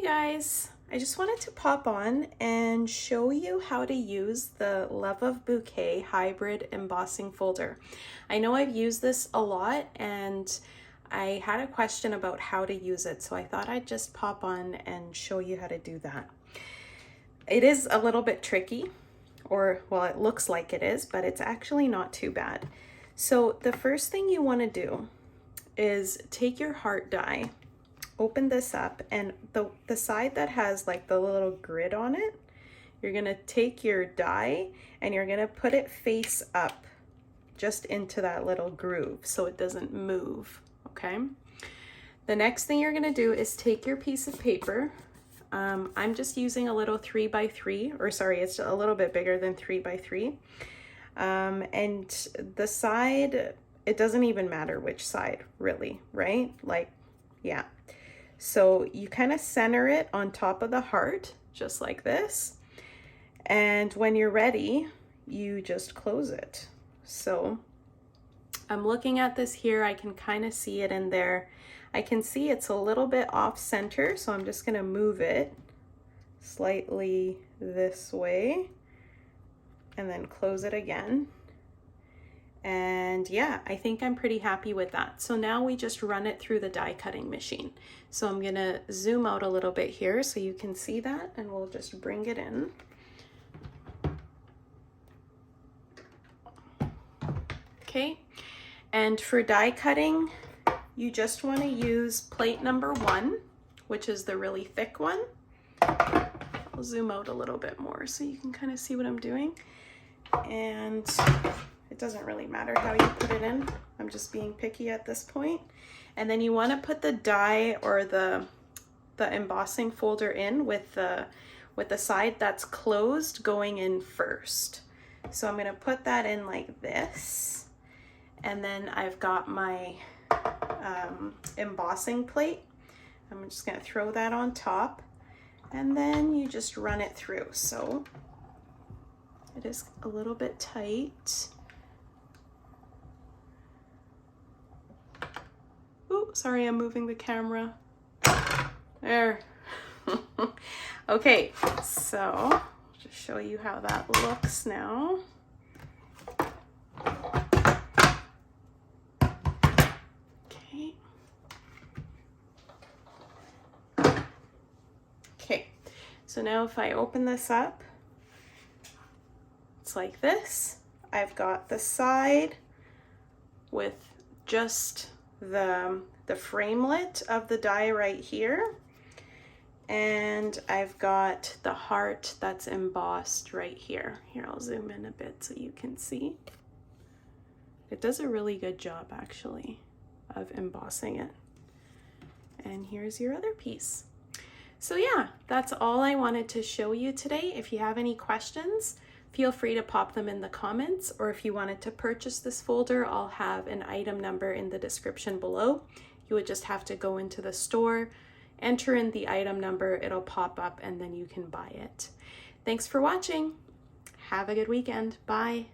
guys, I just wanted to pop on and show you how to use the Love of Bouquet hybrid embossing folder. I know I've used this a lot and I had a question about how to use it, so I thought I'd just pop on and show you how to do that. It is a little bit tricky, or well, it looks like it is, but it's actually not too bad. So the first thing you want to do is take your heart die, open this up, and the side that has like the little grid on it, you're gonna take your die and you're gonna put it face up just into that little groove so it doesn't move, okay? The next thing you're gonna do is take your piece of paper. I'm just using a little 3x3, or sorry, it's a little bit bigger than 3x3. And the side, it doesn't even matter which side really, right? Like, yeah. So you kind of center it on top of the heart, just like this. And when you're ready, you just close it. So I'm looking at this here. I can kind of see it in there. I can see it's a little bit off center, so I'm just gonna move it slightly this way and then close it again. And yeah, I think I'm pretty happy with that. So now we just run it through the die cutting machine. So I'm gonna zoom out a little bit here so you can see that, and we'll just bring it in. Okay, and for die cutting, you just wanna use plate number 1, which is the really thick one. I'll zoom out a little bit more so you can kind of see what I'm doing. And it doesn't really matter how you put it in. I'm just being picky at this point. And then you want to put the die or the embossing folder in with the side that's closed going in first. So I'm going to put that in like this. And then I've got my embossing plate. I'm just going to throw that on top. And then you just run it through. So it is a little bit tight. Ooh, sorry, I'm moving the camera. There. Okay, so I'll just show you how that looks now. Okay. Okay, so now if I open this up, it's like this. I've got the side with just the framelit of the die right here, and I've got the heart that's embossed right here. Here, I'll zoom in a bit so you can see. It does a really good job actually of embossing it. And here's your other piece. So yeah, that's all I wanted to show you today. If you have any questions, feel free to pop them in the comments, or if you wanted to purchase this folder, I'll have an item number in the description below. You would just have to go into the store, enter in the item number, it'll pop up, and then you can buy it. Thanks for watching. Have a good weekend. Bye.